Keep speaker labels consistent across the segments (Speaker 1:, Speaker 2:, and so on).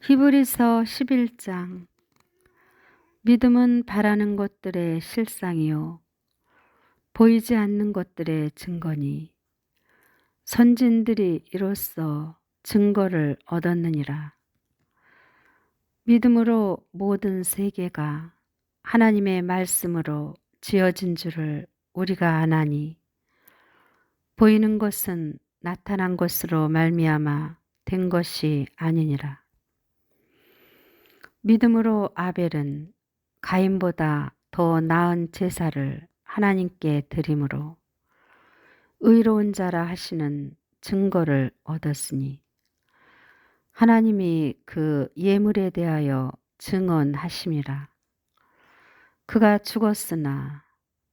Speaker 1: 히브리서 11장. 믿음은 바라는 것들의 실상이요 보이지 않는 것들의 증거니 선진들이 이로써 증거를 얻었느니라. 믿음으로 모든 세계가 하나님의 말씀으로 지어진 줄을 우리가 아나니 보이는 것은 나타난 것으로 말미암아 된 것이 아니니라. 믿음으로 아벨은 가인보다 더 나은 제사를 하나님께 드림으로 의로운 자라 하시는 증거를 얻었으니 하나님이 그 예물에 대하여 증언하심이라. 그가 죽었으나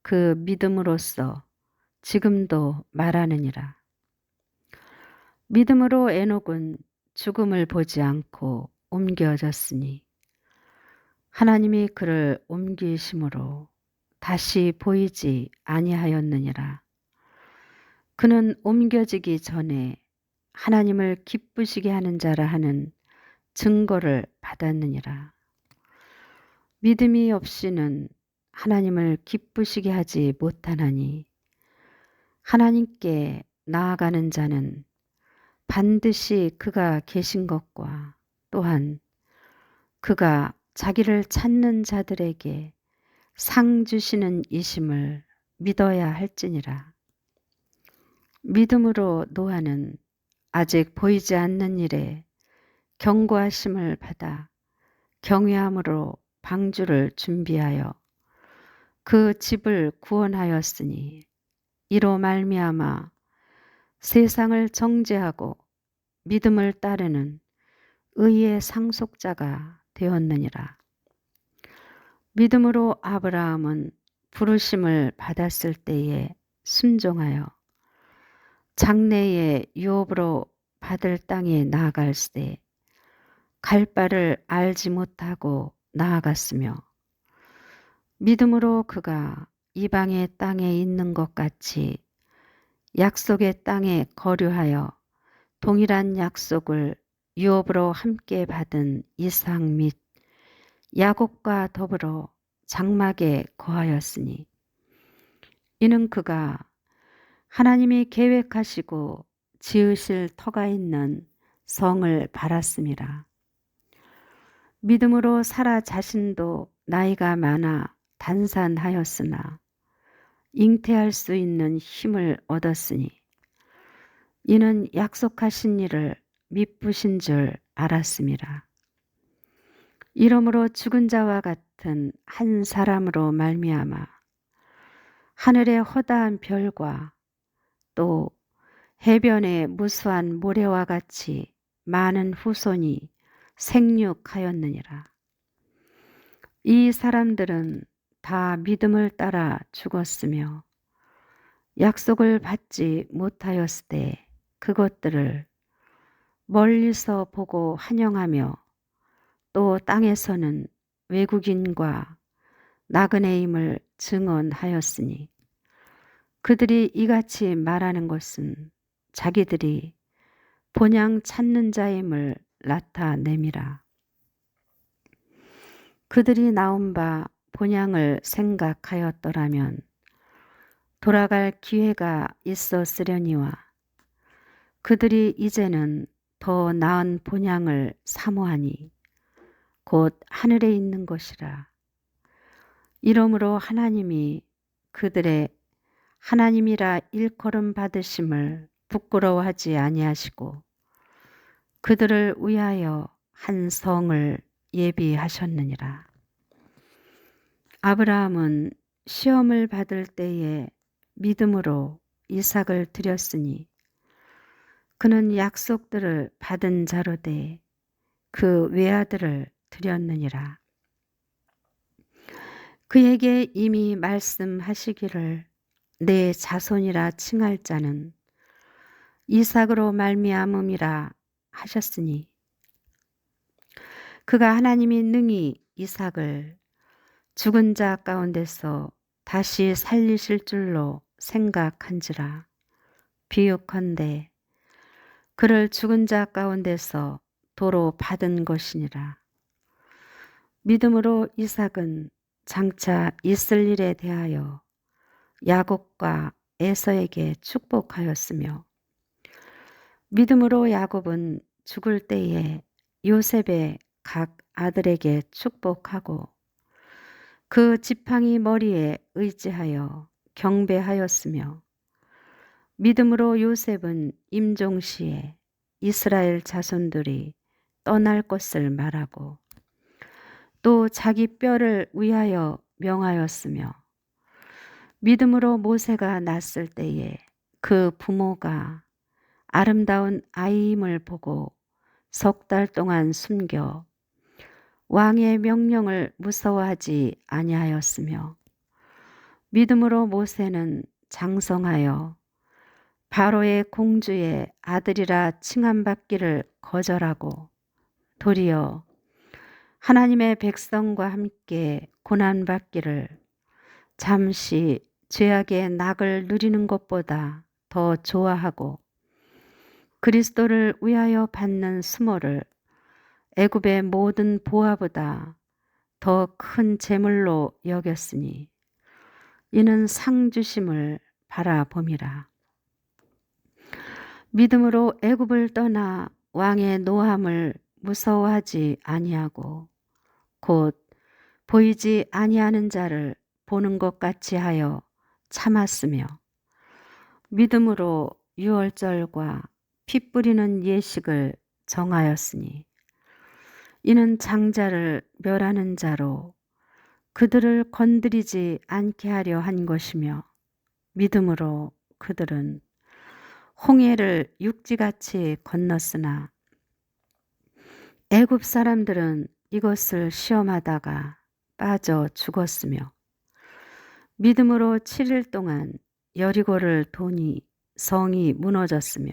Speaker 1: 그 믿음으로써 지금도 말하느니라. 믿음으로 에녹은 죽음을 보지 않고 옮겨졌으니 하나님이 그를 옮기심으로 다시 보이지 아니하였느니라. 그는 옮겨지기 전에 하나님을 기쁘시게 하는 자라 하는 증거를 받았느니라. 믿음이 없이는 하나님을 기쁘시게 하지 못하나니 하나님께 나아가는 자는 반드시 그가 계신 것과 또한 그가 자기를 찾는 자들에게 상 주시는 이심을 믿어야 할지니라. 믿음으로 노아는 아직 보이지 않는 일에 경고하심을 받아 경외함으로 방주를 준비하여 그 집을 구원하였으니 이로 말미암아 세상을 정죄하고 믿음을 따르는 의의 상속자가 되었느니라. 믿음으로 아브라함은 부르심을 받았을 때에 순종하여 장래에 유업으로 받을 땅에 나아갈새 갈 바를 알지 못하고 나아갔으며 믿음으로 그가 이방의 땅에 있는 것 같이 약속의 땅에 거류하여 동일한 약속을 유업으로 함께 받은 이삭 및 야곱과 더불어 장막에 거하였으니 이는 그가 하나님이 계획하시고 지으실 터가 있는 성을 바랐음이라. 믿음으로 사라 자신도 나이가 많아 단산하였으나 잉태할 수 있는 힘을 얻었으니 이는 약속하신 일을 미쁘신 줄 알았음이라. 이러므로 죽은 자와 같은 한 사람으로 말미암아 하늘의 허다한 별과 또 해변의 무수한 모래와 같이 많은 후손이 생육하였느니라. 이 사람들은 다 믿음을 따라 죽었으며 약속을 받지 못하였으되 그것들을 멀리서 보고 환영하며 또 땅에서는 외국인과 나그네임을 증언하였으니 그들이 이같이 말하는 것은 자기들이 본향 찾는 자임을 나타냄이라. 그들이 나온 바 본향을 생각하였더라면 돌아갈 기회가 있었으려니와 그들이 이제는 더 나은 본향을 사모하니 곧 하늘에 있는 것이라. 이러므로 하나님이 그들의 하나님이라 일컬음 받으심을 부끄러워하지 아니하시고 그들을 위하여 한 성을 예비하셨느니라. 아브라함은 시험을 받을 때에 믿음으로 이삭을 드렸으니 그는 약속들을 받은 자로 돼 그 외아들을 드렸느니라. 그에게 이미 말씀하시기를 내 자손이라 칭할 자는 이삭으로 말미암음이라 하셨으니 그가 하나님이 능히 이삭을 죽은 자 가운데서 다시 살리실 줄로 생각한지라. 비유컨대 그를 죽은 자 가운데서 도로 받은 것이니라. 믿음으로 이삭은 장차 있을 일에 대하여 야곱과 에서에게 축복하였으며, 믿음으로 야곱은 죽을 때에 요셉의 각 아들에게 축복하고 그 지팡이 머리에 의지하여 경배하였으며, 믿음으로 요셉은 임종시에 이스라엘 자손들이 떠날 것을 말하고 또 자기 뼈를 위하여 명하였으며, 믿음으로 모세가 났을 때에 그 부모가 아름다운 아이임을 보고 석 달 동안 숨겨 왕의 명령을 무서워하지 아니하였으며, 믿음으로 모세는 장성하여 바로의 공주의 아들이라 칭함받기를 거절하고 도리어 하나님의 백성과 함께 고난받기를 잠시 죄악의 낙을 누리는 것보다 더 좋아하고 그리스도를 위하여 받는 수모를 애굽의 모든 보화보다 더 큰 재물로 여겼으니 이는 상 주심을 바라봄이라. 믿음으로 애굽을 떠나 왕의 노함을 무서워하지 아니하고 곧 보이지 아니하는 자를 보는 것 같이 하여 참았으며, 믿음으로 유월절과 피 뿌리는 예식을 정하였으니 이는 장자를 멸하는 자로 그들을 건드리지 않게 하려 한 것이며, 믿음으로 그들은 홍해를 육지같이 건넜으나 애굽 사람들은 이것을 시험하다가 빠져 죽었으며, 믿음으로 7일 동안 여리고를 도니 성이 무너졌으며,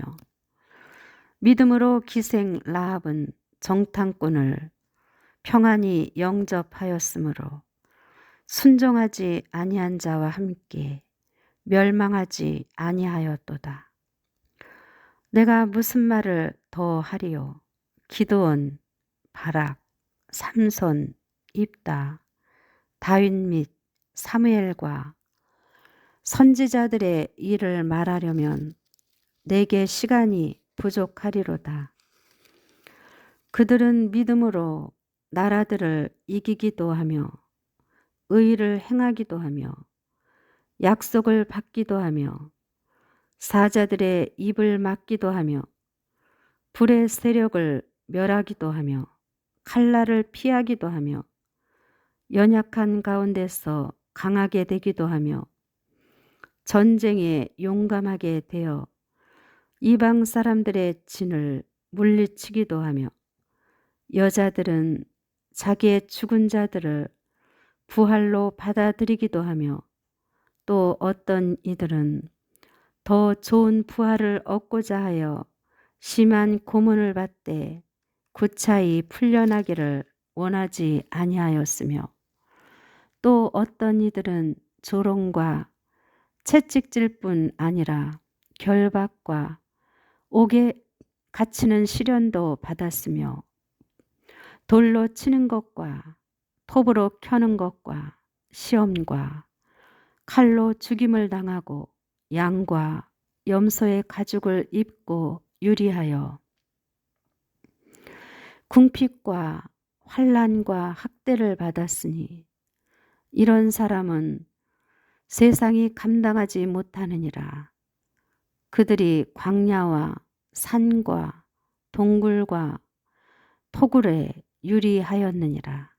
Speaker 1: 믿음으로 기생 라합은 정탐꾼을 평안히 영접하였으므로 순종하지 아니한 자와 함께 멸망하지 아니하였도다. 내가 무슨 말을 더 하리요? 기드온, 바락, 삼손, 입다, 다윗 및 사무엘과 선지자들의 일을 말하려면 내게 시간이 부족하리로다. 그들은 믿음으로 나라들을 이기기도 하며 의를 행하기도 하며 약속을 받기도 하며 사자들의 입을 막기도 하며 불의 세력을 멸하기도 하며 칼날을 피하기도 하며 연약한 가운데서 강하게 되기도 하며 전쟁에 용감하게 되어 이방 사람들의 진을 물리치기도 하며, 여자들은 자기의 죽은 자들을 부활로 받아들이기도 하며 또 어떤 이들은 더 좋은 부활을 얻고자 하여 심한 고문을 받되 구차히 풀려나기를 원하지 아니하였으며, 또 어떤 이들은 조롱과 채찍질 뿐 아니라 결박과 옥에 갇히는 시련도 받았으며, 돌로 치는 것과 톱으로 켜는 것과 시험과 칼로 죽임을 당하고 양과 염소의 가죽을 입고 유리하여 궁핍과 환난과 학대를 받았으니 이런 사람은 세상이 감당하지 못하느니라. 그들이 광야와 산과 동굴과 토굴에 유리하였느니라.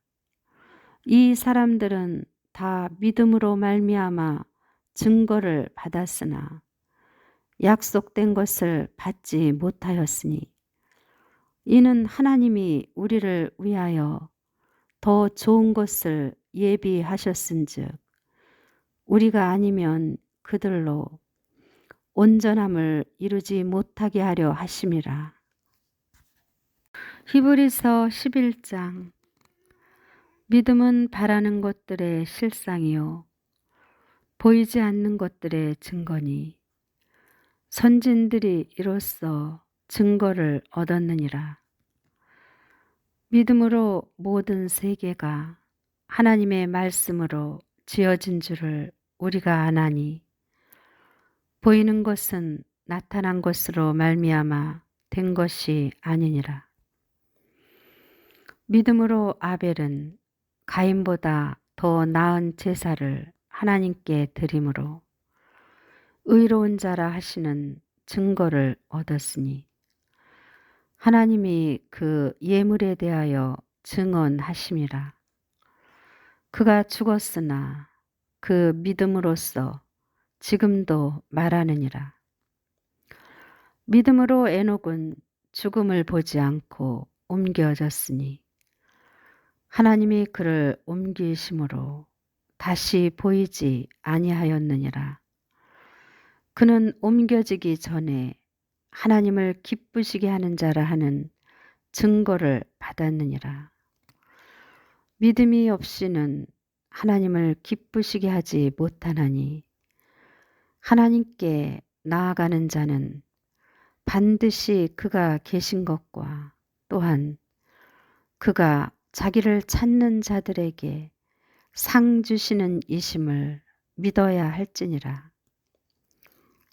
Speaker 1: 이 사람들은 다 믿음으로 말미암아 증거를 받았으나 약속된 것을 받지 못하였으니 이는 하나님이 우리를 위하여 더 좋은 것을 예비하셨은즉 우리가 아니면 그들로 온전함을 이루지 못하게 하려 하심이라. 히브리서 11장. 믿음은 바라는 것들의 실상이요 보이지 않는 것들의 증거니 선진들이 이로써 증거를 얻었느니라. 믿음으로 모든 세계가 하나님의 말씀으로 지어진 줄을 우리가 아나니 보이는 것은 나타난 것으로 말미암아 된 것이 아니니라. 믿음으로 아벨은 가인보다 더 나은 제사를 하나님께 드림으로 의로운 자라 하시는 증거를 얻었으니 하나님이 그 예물에 대하여 증언하심이라. 그가 죽었으나 그 믿음으로써 지금도 말하느니라. 믿음으로 에녹은 죽음을 보지 않고 옮겨졌으니 하나님이 그를 옮기심으로 다시 보이지 아니하였느니라. 그는 옮겨지기 전에 하나님을 기쁘시게 하는 자라 하는 증거를 받았느니라. 믿음이 없이는 하나님을 기쁘시게 하지 못하나니 하나님께 나아가는 자는 반드시 그가 계신 것과 또한 그가 자기를 찾는 자들에게 상 주시는 이심을 믿어야 할지니라.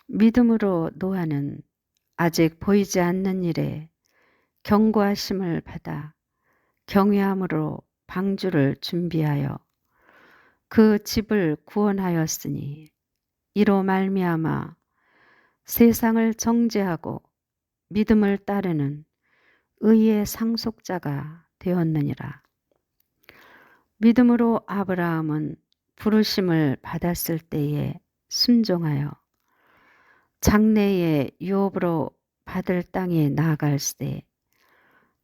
Speaker 1: 믿음으로 노아는 아직 보이지 않는 일에 경고하심을 받아 경외함으로 방주를 준비하여 그 집을 구원하였으니 이로 말미암아 세상을 정죄하고 믿음을 따르는 의의 상속자가 되었느니라. 믿음으로 아브라함은 부르심을 받았을 때에 순종하여 장래에 유업으로 받을 땅에 나아갈새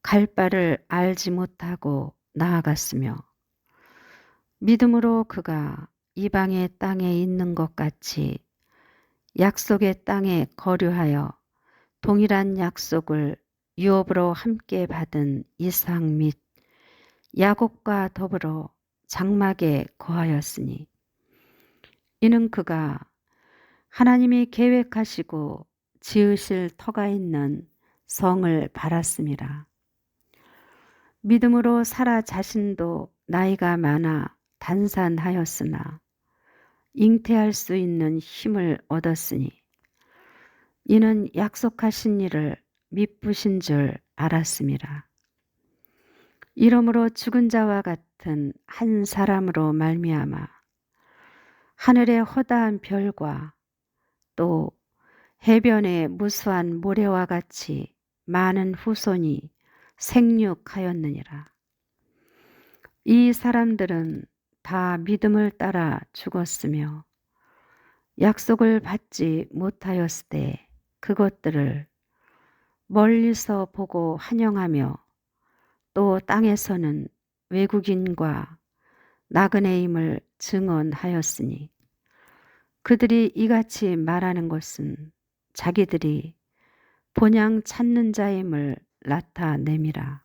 Speaker 1: 갈 바를 알지 못하고 나아갔으며 믿음으로 그가 이방의 땅에 있는 것 같이 약속의 땅에 거류하여 동일한 약속을 유업으로 함께 받은 이삭 및 야곱과 더불어 장막에 거하였으니 이는 그가 하나님이 계획하시고 지으실 터가 있는 성을 바랐음이라. 믿음으로 사라 자신도 나이가 많아 단산하였으나 잉태할 수 있는 힘을 얻었으니 이는 약속하신 일을 미쁘신 줄 알았음이라. 이러므로 죽은 자와 같은 한 사람으로 말미암아 하늘의 허다한 별과 또 해변의 무수한 모래와 같이 많은 후손이 생육하였느니라. 이 사람들은 다 믿음을 따라 죽었으며 약속을 받지 못하였으되 그것들을 멀리서 보고 환영하며 또 땅에서는 외국인과 나그네임을 증언하였으니 그들이 이같이 말하는 것은 자기들이 본향 찾는 자임을 나타냄이라.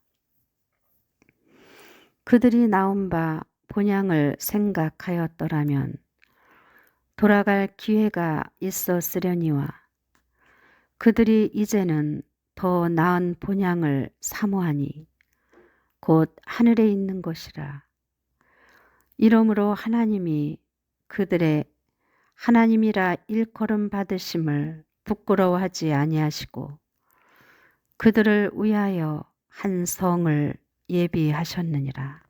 Speaker 1: 그들이 나온 바 본향을 생각하였더라면 돌아갈 기회가 있었으려니와 그들이 이제는 더 나은 본향을 사모하니 곧 하늘에 있는 것이라. 이러므로 하나님이 그들의 하나님이라 일컬음 받으심을 부끄러워하지 아니하시고 그들을 위하여 한 성을 예비하셨느니라.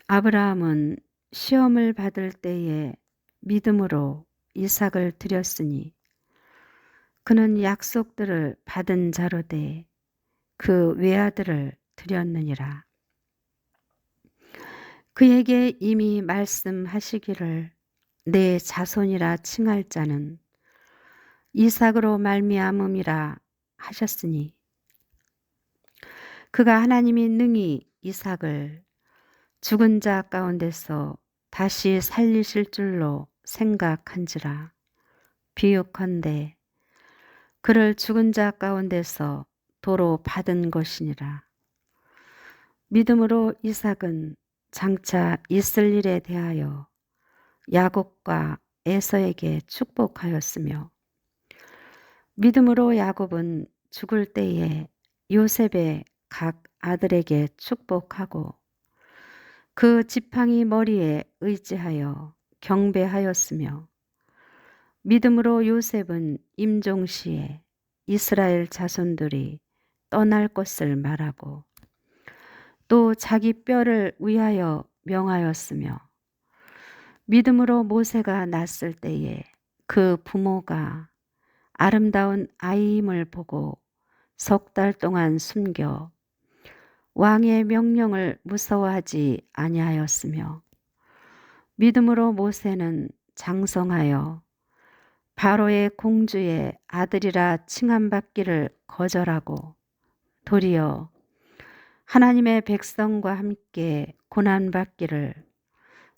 Speaker 1: 아브라함은 시험을 받을 때에 믿음으로 이삭을 드렸으니 그는 약속들을 받은 자로 돼 그 외아들을 드렸느니라. 그에게 이미 말씀하시기를 내 자손이라 칭할 자는 이삭으로 말미암음이라 하셨으니 그가 하나님이 능히 이삭을 죽은 자 가운데서 다시 살리실 줄로 생각한지라. 비유컨대 그를 죽은 자 가운데서 도로 받은 것이니라. 믿음으로 이삭은 장차 있을 일에 대하여 야곱과 에서에게 축복하였으며 믿음으로 야곱은 죽을 때에 요셉의 각 아들에게 축복하고 그 지팡이 머리에 의지하여 경배하였으며 믿음으로 요셉은 임종시에 이스라엘 자손들이 떠날 것을 말하고 또 자기 뼈를 위하여 명하였으며 믿음으로 모세가 낳았을 때에 그 부모가 아름다운 아이임을 보고 석 달 동안 숨겨 왕의 명령을 무서워하지 아니하였으며 믿음으로 모세는 장성하여 바로의 공주의 아들이라 칭함받기를 거절하고 도리어 하나님의 백성과 함께 고난받기를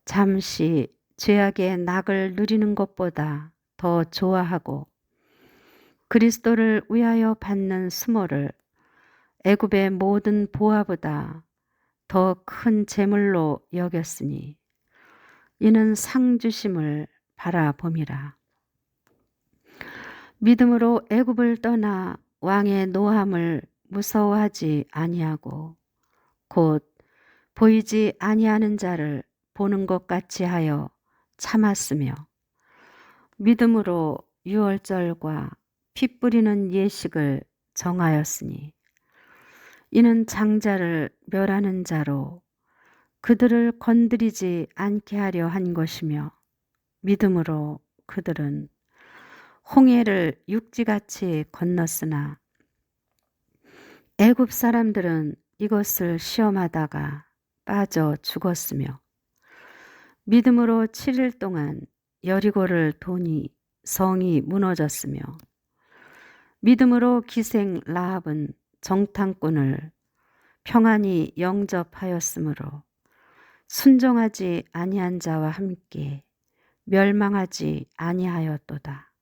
Speaker 1: 잠시 죄악의 낙을 누리는 것보다 더 좋아하고 그리스도를 위하여 받는 수모를 애굽의 모든 보화보다 더 큰 재물로 여겼으니 이는 상 주심을 바라봄이라. 믿음으로 애굽을 떠나 왕의 노함을 무서워하지 아니하고 곧 보이지 아니하는 자를 보는 것 같이 하여 참았으며 믿음으로 유월절과 피 뿌리는 예식을 정하였으니 이는 장자를 멸하는 자로 그들을 건드리지 않게 하려 한 것이며 믿음으로 그들은 홍해를 육지같이 건넜으나 애굽 사람들은 이것을 시험하다가 빠져 죽었으며 믿음으로 7일 동안 여리고를 도니 성이 무너졌으며 믿음으로 기생 라합은 정탐꾼을 평안히 영접하였으므로 순종하지 아니한 자와 함께 멸망하지 아니하였도다.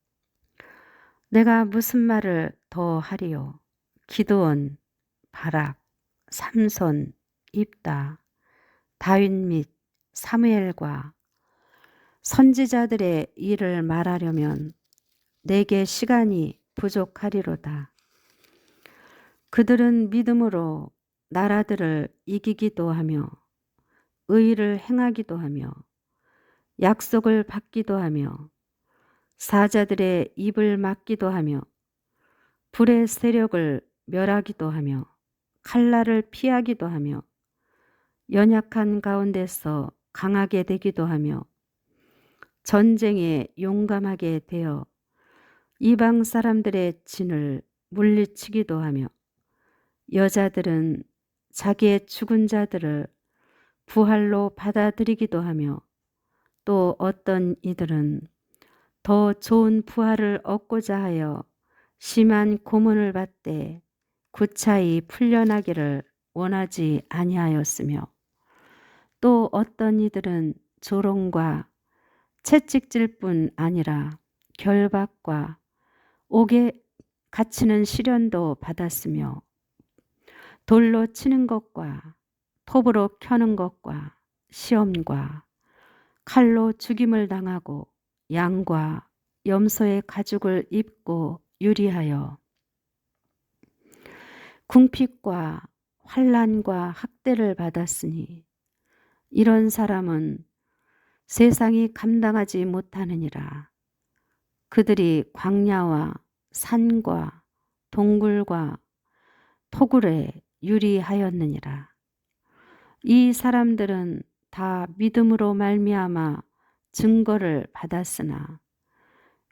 Speaker 1: 내가 무슨 말을 더 하리요? 기드온, 바락, 삼손, 입다, 다윗 및 사무엘과 선지자들의 일을 말하려면 내게 시간이 부족하리로다. 그들은 믿음으로 나라들을 이기기도 하며 의를 행하기도 하며 약속을 받기도 하며 사자들의 입을 막기도 하며 불의 세력을 멸하기도 하며 칼날을 피하기도 하며 연약한 가운데서 강하게 되기도 하며 전쟁에 용감하게 되어 이방 사람들의 진을 물리치기도 하며 여자들은 자기의 죽은 자들을 부활로 받아들이기도 하며 또 어떤 이들은 더 좋은 부활을 얻고자 하여 심한 고문을 받되 구차히 풀려나기를 원하지 아니하였으며 또 어떤 이들은 조롱과 채찍질 뿐 아니라 결박과 옥에 갇히는 시련도 받았으며 돌로 치는 것과 톱으로 켜는 것과 시험과 칼로 죽임을 당하고 양과 염소의 가죽을 입고 유리하여 궁핍과 환난과 학대를 받았으니 이런 사람은 세상이 감당하지 못하느니라. 그들이 광야와 산과 동굴과 토굴에 유리하였느니라. 이 사람들은 다 믿음으로 말미암아 증거를 받았으나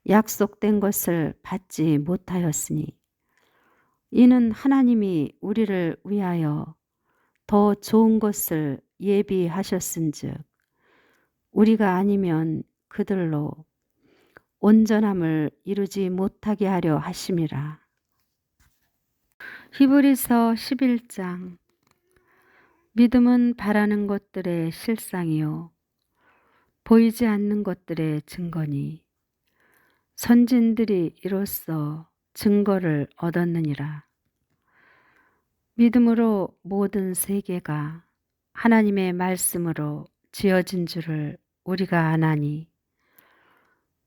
Speaker 1: 약속된 것을 받지 못하였으니 이는 하나님이 우리를 위하여 더 좋은 것을 예비하셨은즉 우리가 아니면 그들로 온전함을 이루지 못하게 하려 하심이라. 히브리서 11장. 믿음은 바라는 것들의 실상이요 보이지 않는 것들의 증거니 선진들이 이로써 증거를 얻었느니라. 믿음으로 모든 세계가 하나님의 말씀으로 지어진 줄을 우리가 아나니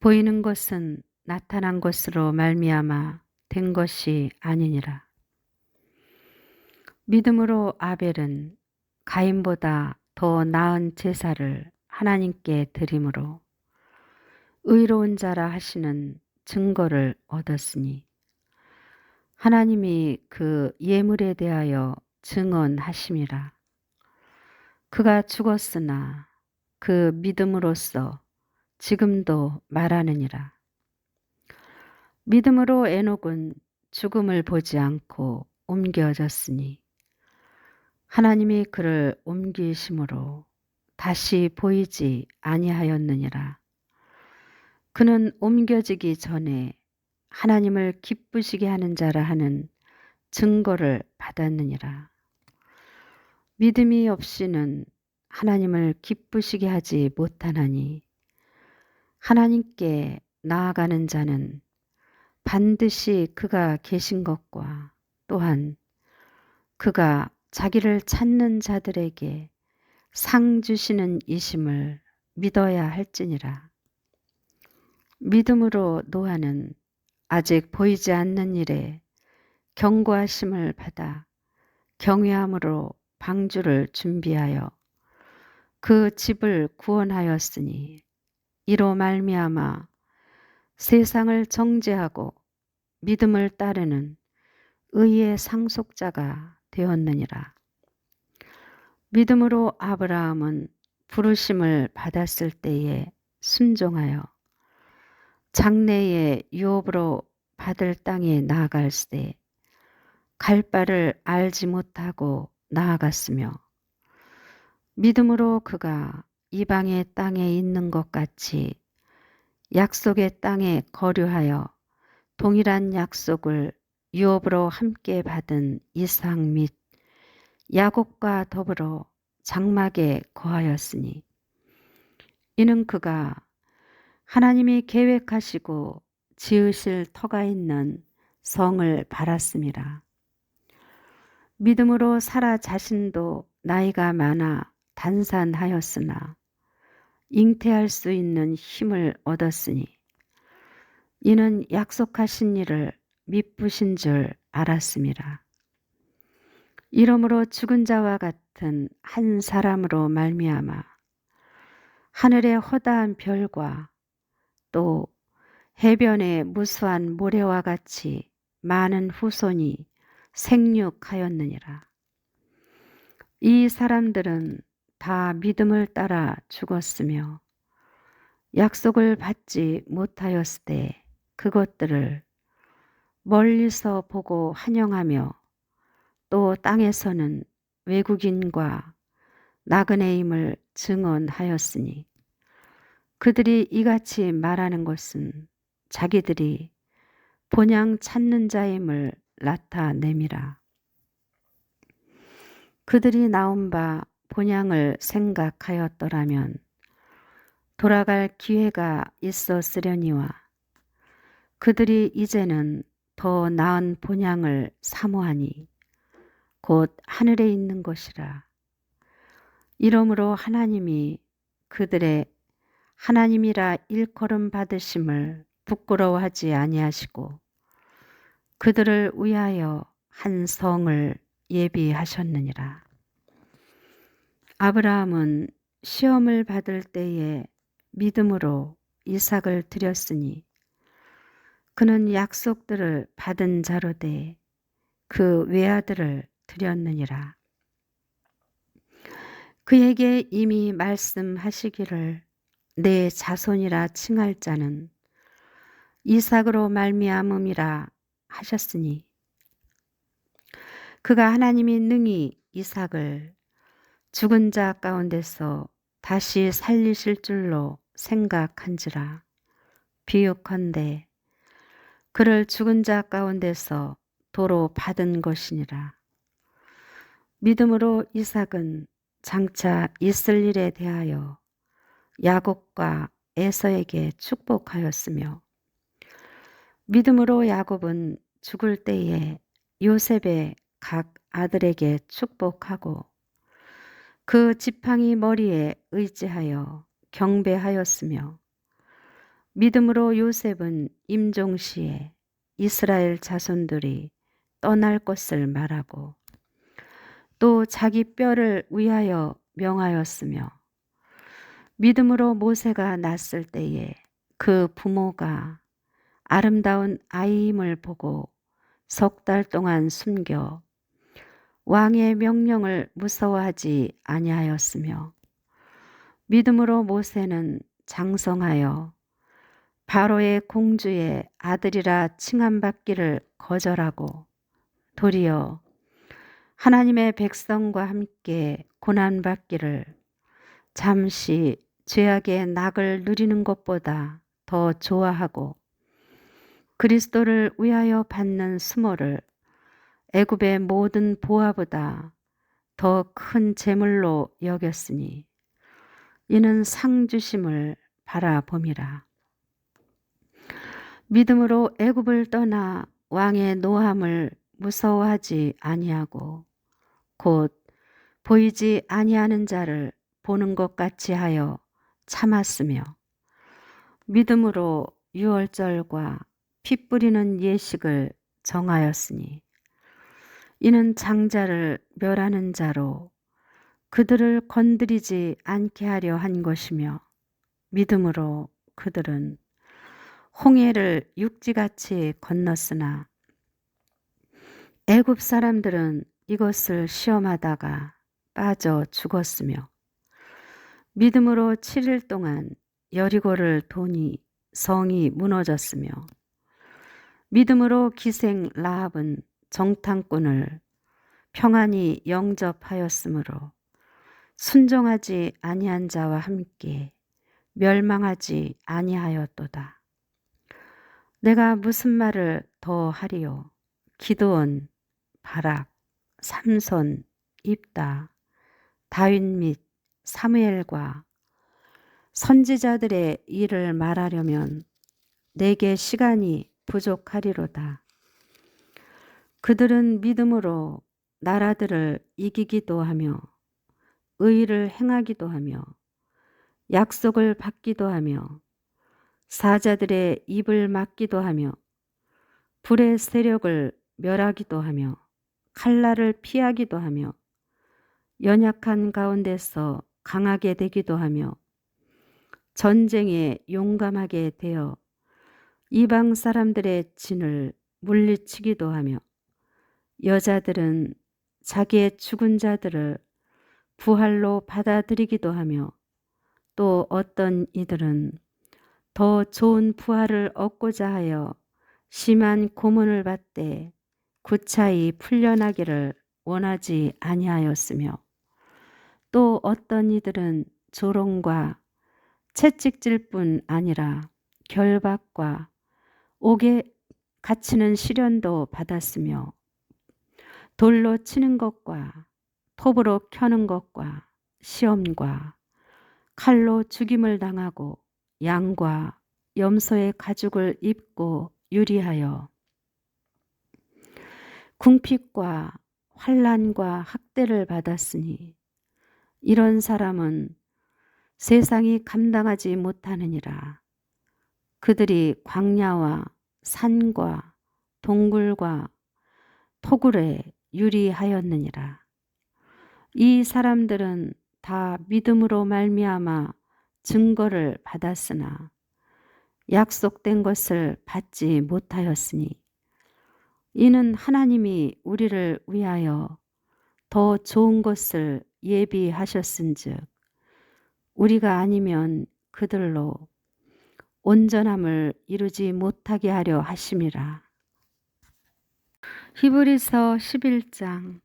Speaker 1: 보이는 것은 나타난 것으로 말미암아 된 것이 아니니라. 믿음으로 아벨은 가인보다 더 나은 제사를 하나님께 드림으로 의로운 자라 하시는 증거를 얻었으니 하나님이 그 예물에 대하여 증언하심이라. 그가 죽었으나 그 믿음으로써 지금도 말하느니라. 믿음으로 에녹은 죽음을 보지 않고 옮겨졌으니 하나님이 그를 옮기심으로 다시 보이지 아니하였느니라. 그는 옮겨지기 전에 하나님을 기쁘시게 하는 자라 하는 증거를 받았느니라. 믿음이 없이는 하나님을 기쁘시게 하지 못하나니 하나님께 나아가는 자는 반드시 그가 계신 것과 또한 그가 자기를 찾는 자들에게 상 주시는 이심을 믿어야 할지니라. 믿음으로 노아는 아직 보이지 않는 일에 경고하심을 받아 경외함으로 방주를 준비하여 그 집을 구원하였으니 이로 말미암아 세상을 정죄하고 믿음을 따르는 의의 상속자가 되었느니라. 믿음으로 아브라함은 부르심을 받았을 때에 순종하여 장래에 유업으로 받을 땅에 나아갈 때 갈 바를 알지 못하고 나아갔으며 믿음으로 그가 이방의 땅에 있는 것 같이 약속의 땅에 거류하여 동일한 약속을 유업으로 함께 받은 이삭 및 야곱과 더불어 장막에 거하였으니 이는 그가 하나님이 계획하시고 지으실 터가 있는 성을 바랐음이라. 믿음으로 사라 자신도 나이가 많아 단산하였으나 잉태할 수 있는 힘을 얻었으니 이는 약속하신 일을 미쁘신 줄 알았음이라. 이러므로 죽은 자와 같은 한 사람으로 말미암아 하늘의 허다한 별과 또 해변의 무수한 모래와 같이 많은 후손이 생육하였느니라. 이 사람들은 다 믿음을 따라 죽었으며 약속을 받지 못하였을 때 그것들을 멀리서 보고 환영하며 또 땅에서는 외국인과 나그네임을 증언하였으니 그들이 이같이 말하는 것은 자기들이 본향 찾는 자임을 나타냄이라. 그들이 나온 바 본향을 생각하였더라면 돌아갈 기회가 있었으려니와 그들이 이제는 더 나은 본향을 사모하니 곧 하늘에 있는 것이라. 이러므로 하나님이 그들의 하나님이라 일컬음 받으심을 부끄러워하지 아니하시고 그들을 위하여 한 성을 예비하셨느니라. 아브라함은 시험을 받을 때에 믿음으로 이삭을 드렸으니 그는 약속들을 받은 자로 돼 그 외아들을 드렸느니라. 그에게 이미 말씀하시기를 내 자손이라 칭할 자는 이삭으로 말미암음이라 하셨으니 그가 하나님이 능히 이삭을 죽은 자 가운데서 다시 살리실 줄로 생각한지라. 비유컨대 그를 죽은 자 가운데서 도로 받은 것이니라. 믿음으로 이삭은 장차 있을 일에 대하여 야곱과 에서에게 축복하였으며 믿음으로 야곱은 죽을 때에 요셉의 각 아들에게 축복하고 그 지팡이 머리에 의지하여 경배하였으며 믿음으로 요셉은 임종시에 이스라엘 자손들이 떠날 것을 말하고 또 자기 뼈를 위하여 명하였으며 믿음으로 모세가 낳았을 때에 그 부모가 아름다운 아이임을 보고 석 달 동안 숨겨 왕의 명령을 무서워하지 아니하였으며 믿음으로 모세는 장성하여 바로의 공주의 아들이라 칭함받기를 거절하고 도리어 하나님의 백성과 함께 고난받기를 잠시 죄악의 낙을 누리는 것보다 더 좋아하고 그리스도를 위하여 받는 수모를 애굽의 모든 보화보다 더 큰 재물로 여겼으니 이는 상 주심을 바라봄이라. 믿음으로 애굽을 떠나 왕의 노함을 무서워하지 아니하고 곧 보이지 아니하는 자를 보는 것 같이 하여 참았으며 믿음으로 유월절과 피 뿌리는 예식을 정하였으니 이는 장자를 멸하는 자로 그들을 건드리지 않게 하려 한 것이며 믿음으로 그들은 홍해를 육지같이 건넜으나 애굽 사람들은 이것을 시험하다가 빠져 죽었으며 믿음으로 7일 동안 여리고를 도니 성이 무너졌으며 믿음으로 기생 라합은 정탐꾼을 평안히 영접하였으므로 순종하지 아니한 자와 함께 멸망하지 아니하였도다. 내가 무슨 말을 더 하리요? 기드온, 바락, 삼손, 입다, 다윗 및 사무엘과 선지자들의 일을 말하려면 내게 시간이 부족하리로다. 그들은 믿음으로 나라들을 이기기도 하며 의를 행하기도 하며 약속을 받기도 하며 사자들의 입을 막기도 하며 불의 세력을 멸하기도 하며 칼날을 피하기도 하며 연약한 가운데서 강하게 되기도 하며 전쟁에 용감하게 되어 이방 사람들의 진을 물리치기도 하며 여자들은 자기의 죽은 자들을 부활로 받아들이기도 하며 또 어떤 이들은 더 좋은 부활을 얻고자 하여 심한 고문을 받되 구차히 풀려나기를 원하지 아니하였으며 또 어떤 이들은 조롱과 채찍질 뿐 아니라 결박과 옥에 갇히는 시련도 받았으며 돌로 치는 것과 톱으로 켜는 것과 시험과 칼로 죽임을 당하고 양과 염소의 가죽을 입고 유리하여 궁핍과 환난과 학대를 받았으니 이런 사람은 세상이 감당하지 못하느니라. 그들이 광야와 산과 동굴과 토굴에 유리하였느니라. 이 사람들은 다 믿음으로 말미암아 증거를 받았으나 약속된 것을 받지 못하였으니 이는 하나님이 우리를 위하여 더 좋은 것을 예비하셨은즉 우리가 아니면 그들로 온전함을 이루지 못하게 하려 하심이라. 히브리서 11장.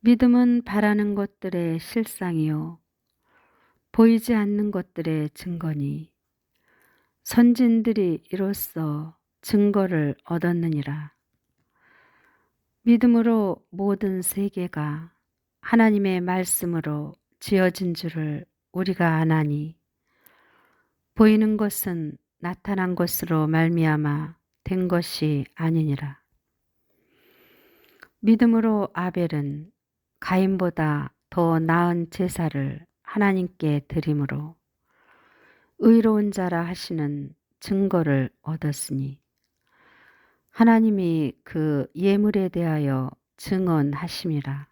Speaker 1: 믿음은 바라는 것들의 실상이요 보이지 않는 것들의 증거니 선진들이 이로써 증거를 얻었느니라. 믿음으로 모든 세계가 하나님의 말씀으로 지어진 줄을 우리가 아나니 보이는 것은 나타난 것으로 말미암아 된 것이 아니니라. 믿음으로 아벨은 가인보다 더 나은 제사를 하나님께 드림으로 의로운 자라 하시는 증거를 얻었으니 하나님이 그 예물에 대하여 증언하심이라.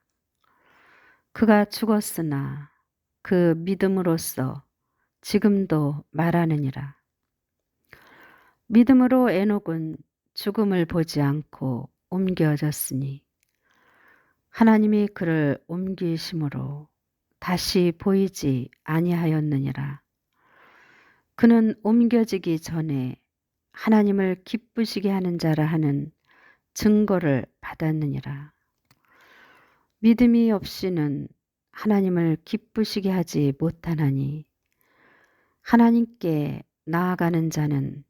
Speaker 1: 그가 죽었으나 그 믿음으로써 지금도 말하느니라. 믿음으로 에녹은 죽음을 보지 않고 옮겨졌으니 하나님이 그를 옮기심으로 다시 보이지 아니하였느니라. 그는 옮겨지기 전에 하나님을 기쁘시게 하는 자라 하는 증거를 받았느니라. 믿음이 없이는 하나님을 기쁘시게 하지 못하나니 하나님께 나아가는 자는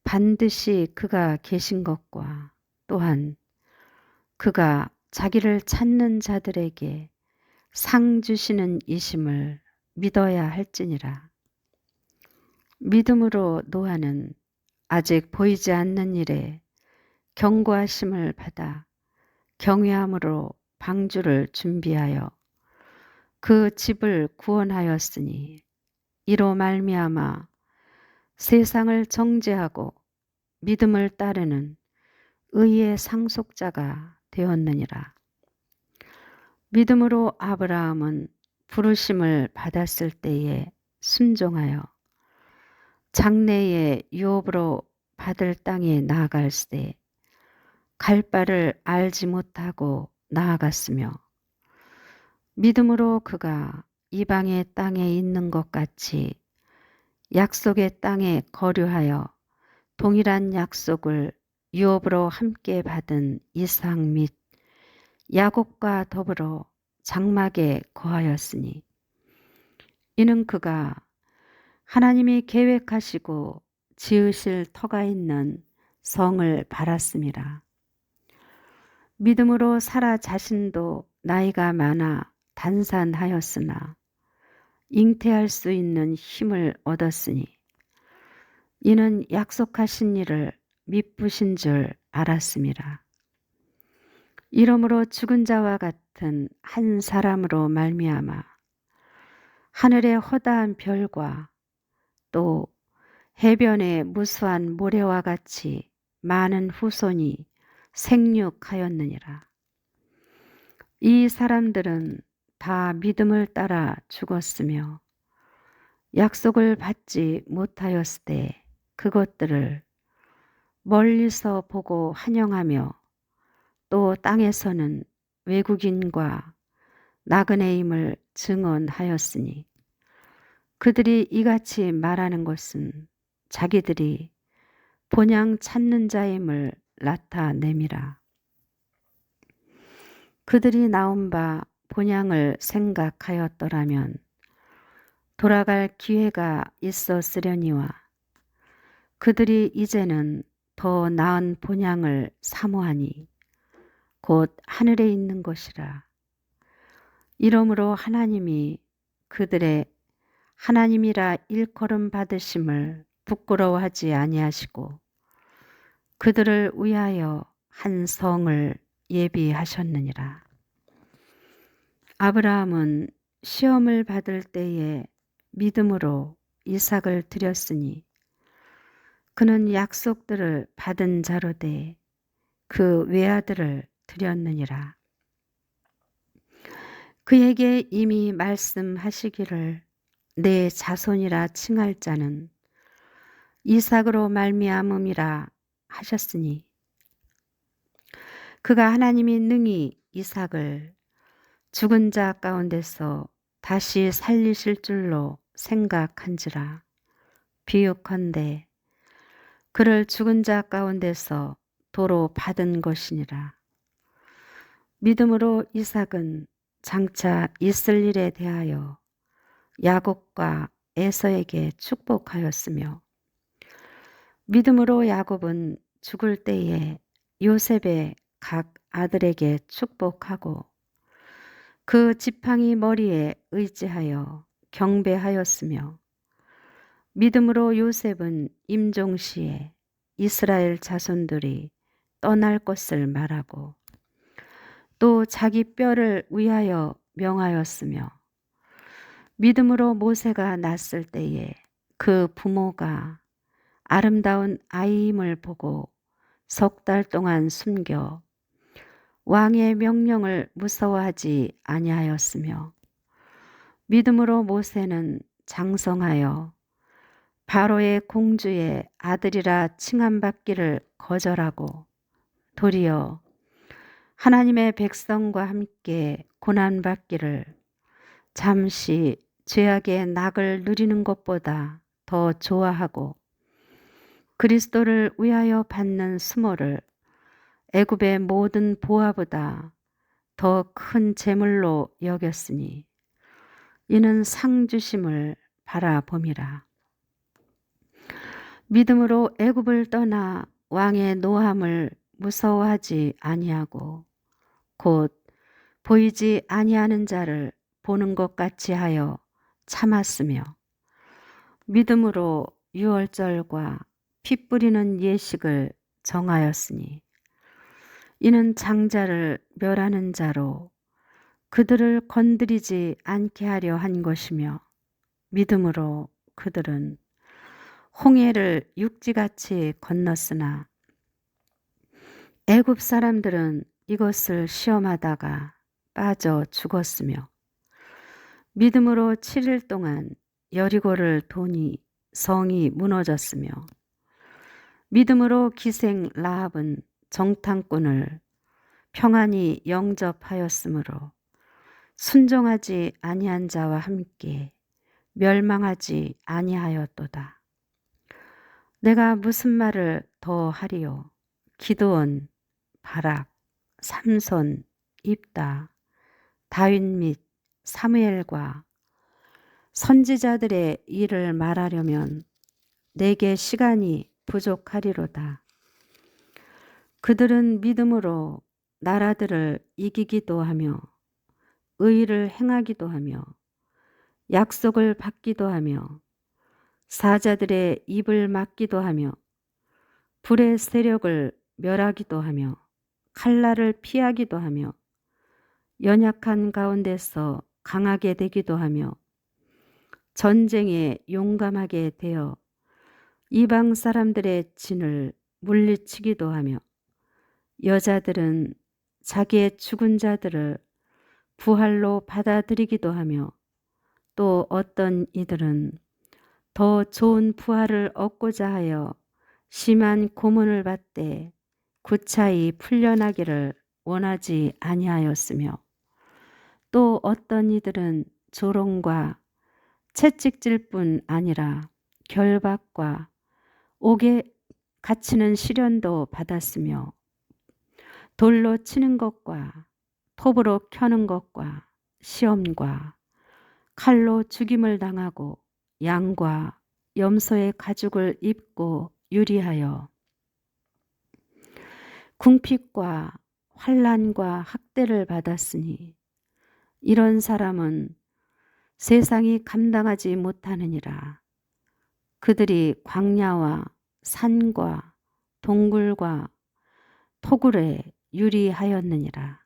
Speaker 1: 반드시 그가 계신 것과 또한 그가 자기를 찾는 자들에게 상 주시는 이심을 믿어야 할지니라. 믿음으로 노아는 아직 보이지 않는 일에 경고하심을 받아 경외함으로 방주를 준비하여 그 집을 구원하였으니 이로 말미암아 세상을 정죄하고 믿음을 따르는 의의 상속자가 되었느니라. 믿음으로 아브라함은 부르심을 받았을 때에 순종하여 장래에 유업으로 받을 땅에 나아갈새 갈 바를 알지 못하고 나아갔으며 믿음으로 그가 이방의 땅에 있는 것 같이 약속의 땅에 거류하여 동일한 약속을 유업으로 함께 받은 이삭 및 야곱과 더불어 장막에 거하였으니 이는 그가 하나님이 계획하시고 지으실 터가 있는 성을 바랐음이라. 믿음으로 사라 자신도 나이가 많아 단산하였으나 잉태할 수 있는 힘을 얻었으니 이는 약속하신 일을 미쁘신 줄 알았음이라. 이러므로 죽은 자와 같은 한 사람으로 말미암아 하늘의 허다한 별과 또 해변의 무수한 모래와 같이 많은 후손이 생육하였느니라. 이 사람들은 다 믿음을 따라 죽었으며 약속을 받지 못하였으되 그것들을 멀리서 보고 환영하며 또 땅에서는 외국인과 나그네임을 증언하였으니 그들이 이같이 말하는 것은 자기들이 본향 찾는 자임을 나타냄이라. 그들이 나온 바 본향을 생각하였더라면 돌아갈 기회가 있었으려니와 그들이 이제는 더 나은 본향을 사모하니 곧 하늘에 있는 것이라. 이러므로 하나님이 그들의 하나님이라 일컬음 받으심을 부끄러워하지 아니하시고 그들을 위하여 한 성을 예비하셨느니라. 아브라함은 시험을 받을 때에 믿음으로 이삭을 드렸으니 그는 약속들을 받은 자로 돼 그 외아들을 드렸느니라. 그에게 이미 말씀하시기를 내 자손이라 칭할 자는 이삭으로 말미암음이라 하셨으니 그가 하나님이 능히 이삭을 죽은 자 가운데서 다시 살리실 줄로 생각한지라. 비유컨대 그를 죽은 자 가운데서 도로 받은 것이니라. 믿음으로 이삭은 장차 있을 일에 대하여 야곱과 에서에게 축복하였으며 믿음으로 야곱은 죽을 때에 요셉의 각 아들에게 축복하고 그 지팡이 머리에 의지하여 경배하였으며 믿음으로 요셉은 임종시에 이스라엘 자손들이 떠날 것을 말하고 또 자기 뼈를 위하여 명하였으며 믿음으로 모세가 낳았을 때에 그 부모가 아름다운 아이임을 보고 석 달 동안 숨겨 왕의 명령을 무서워하지 아니하였으며 믿음으로 모세는 장성하여 바로의 공주의 아들이라 칭함받기를 거절하고 도리어 하나님의 백성과 함께 고난받기를 잠시 죄악의 낙을 누리는 것보다 더 좋아하고 그리스도를 위하여 받는 수모를 애굽의 모든 보화보다 더 큰 재물로 여겼으니 이는 상 주심을 바라봄이라. 믿음으로 애굽을 떠나 왕의 노함을 무서워하지 아니하고 곧 보이지 아니하는 자를 보는 것 같이 하여 참았으며 믿음으로 유월절과 피 뿌리는 예식을 정하였으니 이는 장자를 멸하는 자로 그들을 건드리지 않게 하려 한 것이며 믿음으로 그들은 홍해를 육지같이 건넜으나 애굽 사람들은 이것을 시험하다가 빠져 죽었으며 믿음으로 7일 동안 여리고를 도니 성이 무너졌으며 믿음으로 기생 라합은 정탐꾼을 평안히 영접하였으므로 순종하지 아니한 자와 함께 멸망하지 아니하였도다. 내가 무슨 말을 더 하리요? 기드온, 바락, 삼손, 입다, 다윗 및 사무엘과 선지자들의 일을 말하려면 내게 시간이 부족하리로다. 그들은 믿음으로 나라들을 이기기도 하며 의를 행하기도 하며 약속을 받기도 하며 사자들의 입을 막기도 하며 불의 세력을 멸하기도 하며 칼날을 피하기도 하며 연약한 가운데서 강하게 되기도 하며 전쟁에 용감하게 되어 이방 사람들의 진을 물리치기도 하며 여자들은 자기의 죽은 자들을 부활로 받아들이기도 하며 또 어떤 이들은 더 좋은 부활을 얻고자 하여 심한 고문을 받되 구차히 풀려나기를 원하지 아니하였으며 또 어떤 이들은 조롱과 채찍질 뿐 아니라 결박과 옥에 갇히는 시련도 받았으며 돌로 치는 것과 톱으로 켜는 것과 시험과 칼로 죽임을 당하고 양과 염소의 가죽을 입고 유리하여 궁핍과 환난과 학대를 받았으니 이런 사람은 세상이 감당하지 못하느니라. 그들이 광야와 산과 동굴과 토굴에 유리하였느니라.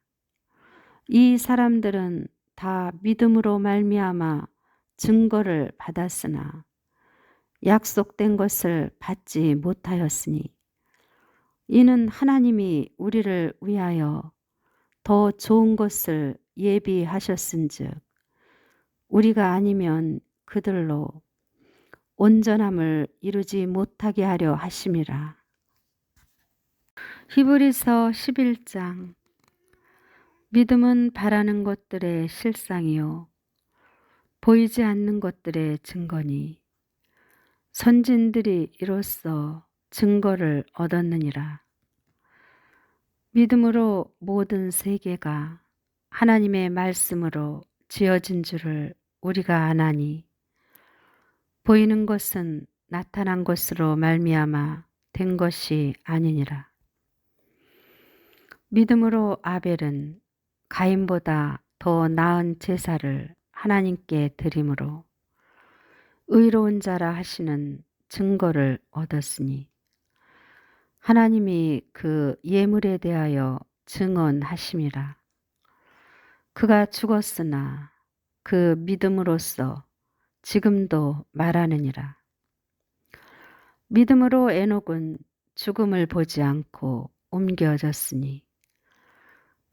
Speaker 1: 이 사람들은 다 믿음으로 말미암아 증거를 받았으나 약속된 것을 받지 못하였으니 이는 하나님이 우리를 위하여 더 좋은 것을 예비하셨은즉 우리가 아니면 그들로 온전함을 이루지 못하게 하려 하심이라. 히브리서 11장. 믿음은 바라는 것들의 실상이요 보이지 않는 것들의 증거니 선진들이 이로써 증거를 얻었느니라. 믿음으로 모든 세계가 하나님의 말씀으로 지어진 줄을 우리가 아나니 보이는 것은 나타난 것으로 말미암아 된 것이 아니니라. 믿음으로 아벨은 가인보다 더 나은 제사를 하나님께 드림으로 의로운 자라 하시는 증거를 얻었으니 하나님이 그 예물에 대하여 증언하심이라. 그가 죽었으나 그 믿음으로써 지금도 말하느니라. 믿음으로 에녹은 죽음을 보지 않고 옮겨졌으니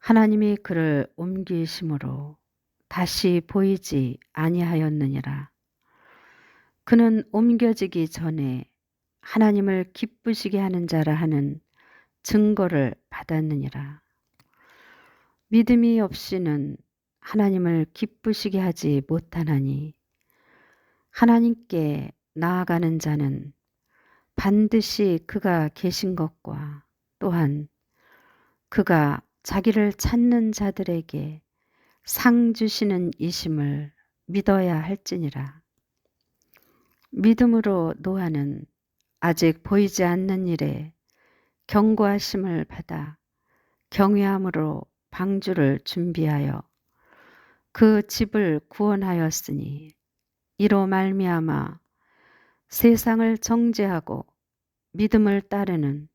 Speaker 1: 하나님이 그를 옮기심으로 다시 보이지 아니하였느니라. 그는 옮겨지기 전에 하나님을 기쁘시게 하는 자라 하는 증거를 받았느니라. 믿음이 없이는 하나님을 기쁘시게 하지 못하나니 하나님께 나아가는 자는 반드시 그가 계신 것과 또한 그가 자기를 찾는 자들에게 상 주시는 이심을 믿어야 할지니라. 믿음으로 노아는 아직 보이지 않는 일에 경고하심을 받아 경외함으로 방주를 준비하여 그 집을 구원하였으니 이로 말미암아 세상을 정죄하고 믿음을 따르는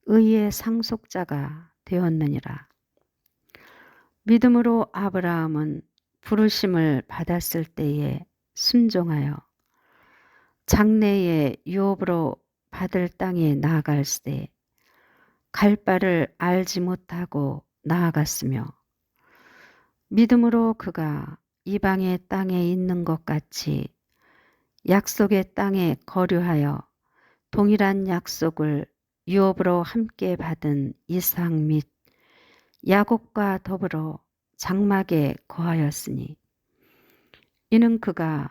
Speaker 1: 의의 상속자가 되었느니라. 믿음으로 아브라함은 부르심을 받았을 때에 순종하여 장래에 유업으로 받을 땅에 나아갈새 갈 바를 알지 못하고 나아갔으며 믿음으로 그가 이방의 땅에 있는 것 같이 약속의 땅에 거류하여 동일한 약속을 유업으로 함께 받은 이삭 및 야곱과 더불어 장막에 거하였으니 이는 그가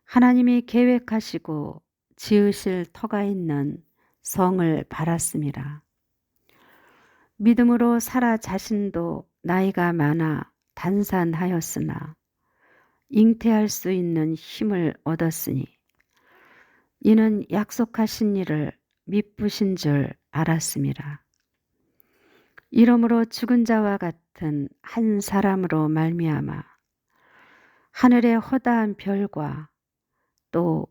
Speaker 1: 하나님이 계획하시고 지으실 터가 있는 성을 바랐음이라. 믿음으로 사라 자신도 나이가 많아 단산하였으나 잉태할 수 있는 힘을 얻었으니 이는 약속하신 일을 미쁘신 줄 알았음이라. 이러므로 죽은 자와 같은 한 사람으로 말미암아 하늘의 허다한 별과 또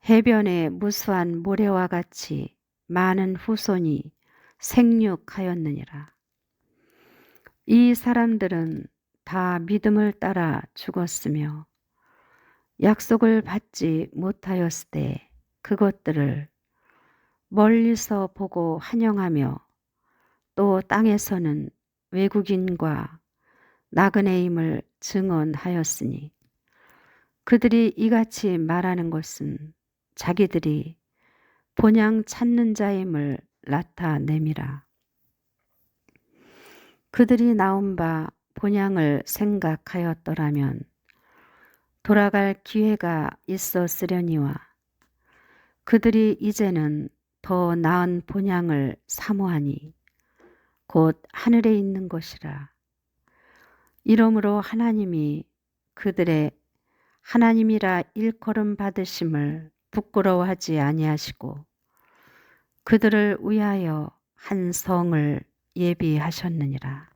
Speaker 1: 해변의 무수한 모래와 같이 많은 후손이 생육하였느니라. 이 사람들은 다 믿음을 따라 죽었으며 약속을 받지 못하였을 때 그것들을 멀리서 보고 환영하며 또 땅에서는 외국인과 나그네임을 증언하였으니 그들이 이같이 말하는 것은 자기들이 본향 찾는 자임을 나타냄이라. 그들이 나온 바 본향을 생각하였더라면 돌아갈 기회가 있었으려니와 그들이 이제는 더 나은 본향을 사모하니 곧 하늘에 있는 것이라. 이러므로 하나님이 그들의 하나님이라 일컬음 받으심을 부끄러워하지 아니하시고 그들을 위하여 한 성을 예비하셨느니라.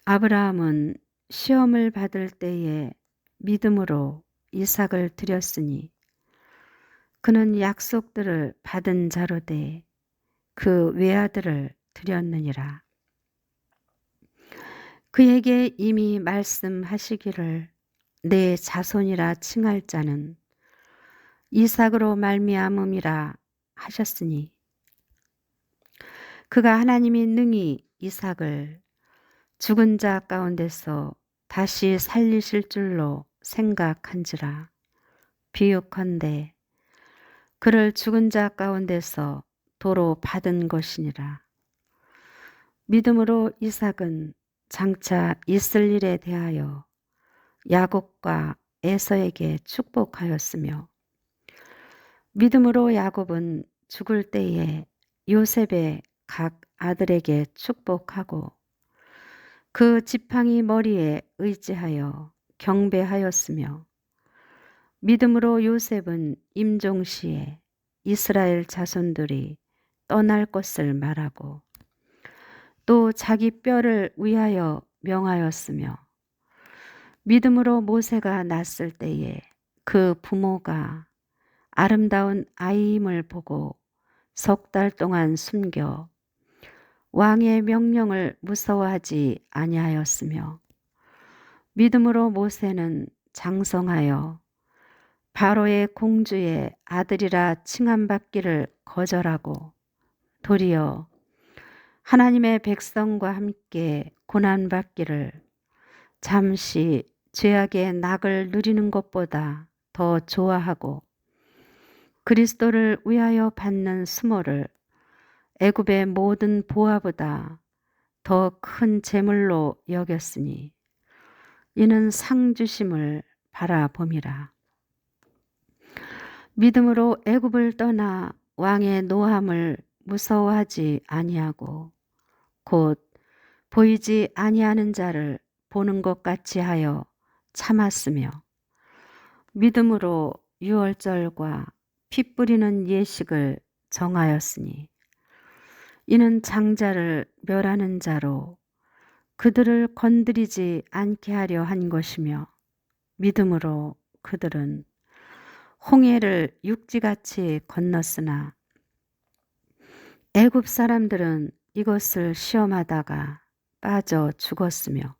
Speaker 1: 아브라함은 시험을 받을 때에 믿음으로 이삭을 드렸으니 그는 약속들을 받은 자로 돼 그 외아들을 드렸느니라. 그에게 이미 말씀하시기를 내 자손이라 칭할 자는 이삭으로 말미암음이라 하셨으니 그가 하나님이 능히 이삭을 죽은 자 가운데서 다시 살리실 줄로 생각한지라. 비유컨대 그를 죽은 자 가운데서 도로 받은 것이니라. 믿음으로 이삭은 장차 있을 일에 대하여 야곱과 에서에게 축복하였으며 믿음으로 야곱은 죽을 때에 요셉의 각 아들에게 축복하고 그 지팡이 머리에 의지하여 경배하였으며 믿음으로 요셉은 임종시에 이스라엘 자손들이 떠날 것을 말하고 또 자기 뼈를 위하여 명하였으며 믿음으로 모세가 낳았을 때에 그 부모가 아름다운 아이임을 보고 석 달 동안 숨겨 왕의 명령을 무서워하지 아니하였으며 믿음으로 모세는 장성하여 바로의 공주의 아들이라 칭함받기를 거절하고 도리어 하나님의 백성과 함께 고난받기를 잠시 죄악의 낙을 누리는 것보다 더 좋아하고 그리스도를 위하여 받는 수모를 애굽의 모든 보화보다 더 큰 재물로 여겼으니 이는 상 주심을 바라봄이라. 믿음으로 애굽을 떠나 왕의 노함을 무서워하지 아니하고 곧 보이지 아니하는 자를 보는 것 같이 하여 참았으며 믿음으로 유월절과 피 뿌리는 예식을 정하였으니 이는 장자를 멸하는 자로 그들을 건드리지 않게 하려 한 것이며 믿음으로 그들은 홍해를 육지같이 건넜으나 애굽 사람들은 이것을 시험하다가 빠져 죽었으며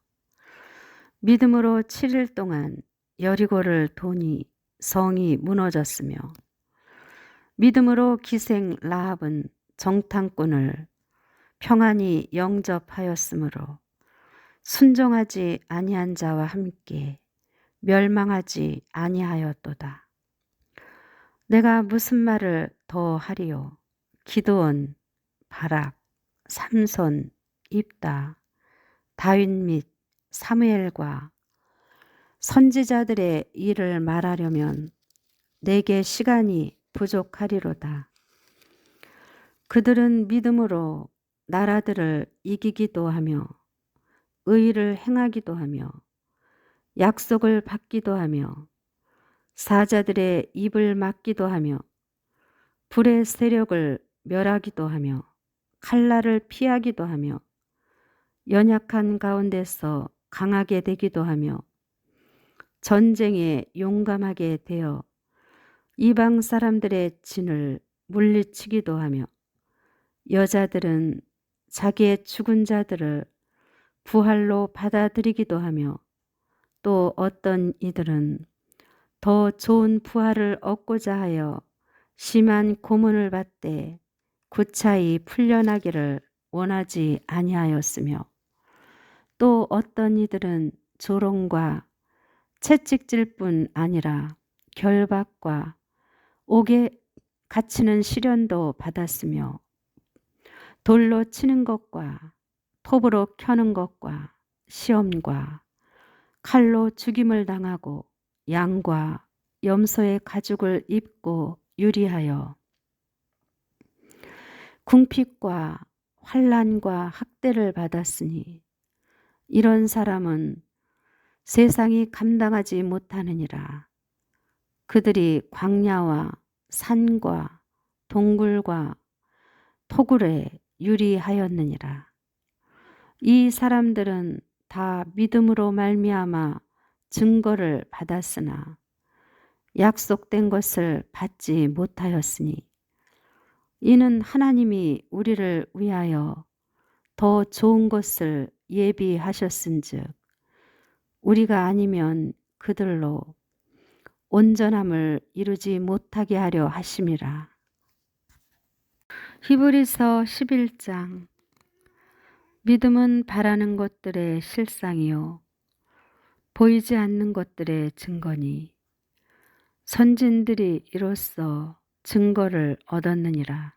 Speaker 1: 믿음으로 7일 동안 여리고를 도니 성이 무너졌으며 믿음으로 기생 라합은 정탐꾼을 평안히 영접하였으므로 순종하지 아니한 자와 함께 멸망하지 아니하였도다. 내가 무슨 말을 더 하리요? 기드온, 바락, 삼손, 입다, 다윗 및 사무엘과 선지자들의 일을 말하려면 내게 시간이 부족하리로다. 그들은 믿음으로 나라들을 이기기도 하며 의를 행하기도 하며 약속을 받기도 하며 사자들의 입을 막기도 하며 불의 세력을 멸하기도 하며 칼날을 피하기도 하며 연약한 가운데서 강하게 되기도 하며 전쟁에 용감하게 되어 이방 사람들의 진을 물리치기도 하며 여자들은 자기의 죽은 자들을 부활로 받아들이기도 하며 또 어떤 이들은 더 좋은 부활을 얻고자 하여 심한 고문을 받되 구차히 풀려나기를 원하지 아니하였으며 또 어떤 이들은 조롱과 채찍질 뿐 아니라 결박과 옥에 갇히는 시련도 받았으며 돌로 치는 것과 톱으로 켜는 것과 시험과 칼로 죽임을 당하고 양과 염소의 가죽을 입고 유리하여 궁핍과 환난과 학대를 받았으니 이런 사람은 세상이 감당하지 못하느니라. 그들이 광야와 산과 동굴과 토굴에 유리하였느니라. 이 사람들은 다 믿음으로 말미암아 증거를 받았으나 약속된 것을 받지 못하였으니 이는 하나님이 우리를 위하여 더 좋은 것을 예비하셨은즉 우리가 아니면 그들로 온전함을 이루지 못하게 하려 하심이라. 히브리서 11장. 믿음은 바라는 것들의 실상이요 보이지 않는 것들의 증거니 선진들이 이로써 증거를 얻었느니라.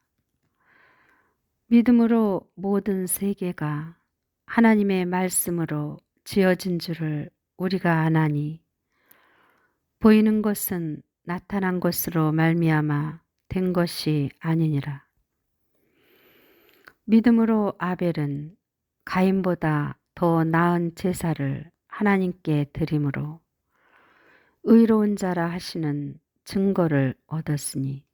Speaker 1: 믿음으로 모든 세계가 하나님의 말씀으로 지어진 줄을 우리가 아나니 보이는 것은 나타난 것으로 말미암아 된 것이 아니니라. 믿음으로 아벨은 가인보다 더 나은 제사를 하나님께 드림으로 의로운 자라 하시는 증거를 얻었으니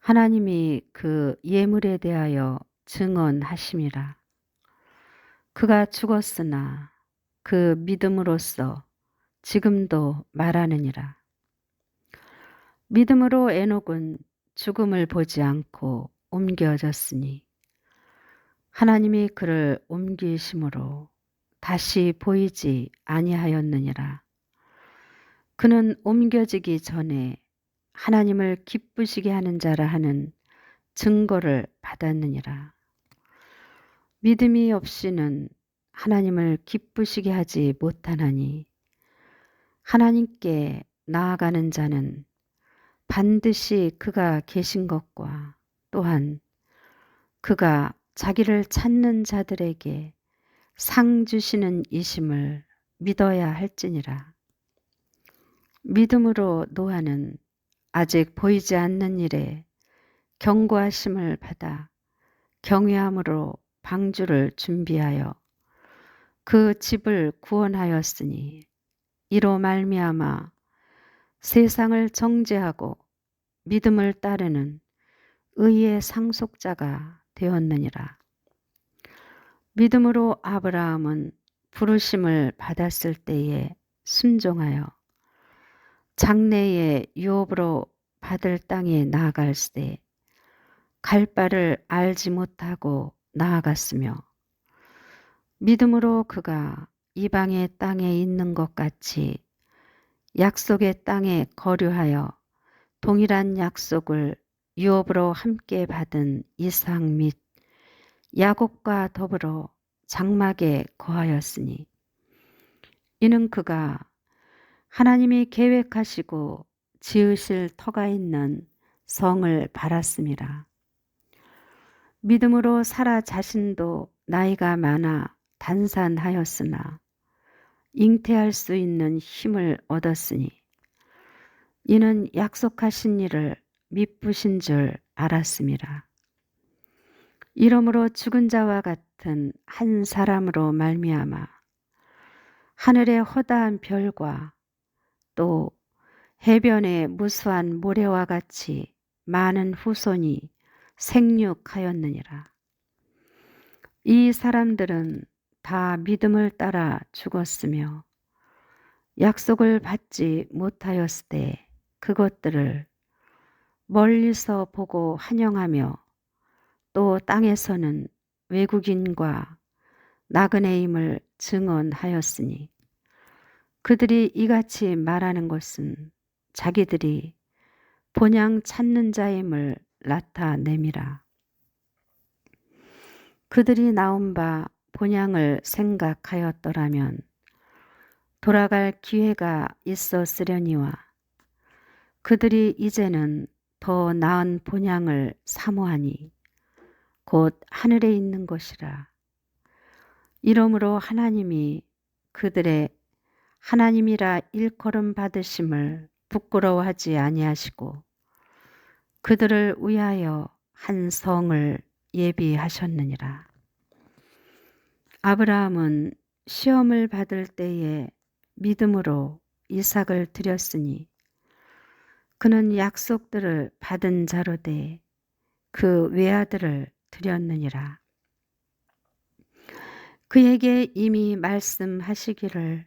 Speaker 1: 하나님이 그 예물에 대하여 증언하심이라. 그가 죽었으나 그 믿음으로써 지금도 말하느니라. 믿음으로 에녹은 죽음을 보지 않고 옮겨졌으니 하나님이 그를 옮기심으로 다시 보이지 아니하였느니라. 그는 옮겨지기 전에 하나님을 기쁘시게 하는 자라 하는 증거를 받았느니라. 믿음이 없이는 하나님을 기쁘시게 하지 못하나니 하나님께 나아가는 자는 반드시 그가 계신 것과 또한 그가 자기를 찾는 자들에게 상 주시는 이심을 믿어야 할지니라. 믿음으로 노아는 아직 보이지 않는 일에 경고하심을 받아 경외함으로 방주를 준비하여 그 집을 구원하였으니 이로 말미암아 세상을 정죄하고 믿음을 따르는 의의 상속자가 되었느니라. 믿음으로 아브라함은 부르심을 받았을 때에 순종하여 장래에 유업으로 받을 땅에 나아갈때 갈 바를 알지 못하고 나아갔으며 믿음으로 그가 이방의 땅에 있는 것 같이 약속의 땅에 거류하여 동일한 약속을 유업으로 함께 받은 이삭 및 야곱과 더불어 장막에 거하였으니 이는 그가 하나님이 계획하시고 지으실 터가 있는 성을 바랐음이라. 믿음으로 사라 자신도 나이가 많아 단산하였으나 잉태할 수 있는 힘을 얻었으니 이는 약속하신 일을 미쁘신 줄 알았음이라. 이러므로 죽은 자와 같은 한 사람으로 말미암아 하늘의 허다한 별과 또 해변의 무수한 모래와 같이 많은 후손이 생육하였느니라. 이 사람들은 다 믿음을 따라 죽었으며 약속을 받지 못하였을 때 그것들을 멀리서 보고 환영하며 또 땅에서는 외국인과 나그네임을 증언하였으니 그들이 이같이 말하는 것은 자기들이 본향 찾는 자임을 나타냄이라. 그들이 나온 바 본향을 생각하였더라면 돌아갈 기회가 있었으려니와 그들이 이제는 더 나은 본향을 사모하니 곧 하늘에 있는 것이라. 이러므로 하나님이 그들의 하나님이라 일컬음 받으심을 부끄러워하지 아니하시고 그들을 위하여 한 성을 예비하셨느니라. 아브라함은 시험을 받을 때에 믿음으로 이삭을 드렸으니 그는 약속들을 받은 자로 돼 그 외아들을 드렸느니라. 그에게 이미 말씀하시기를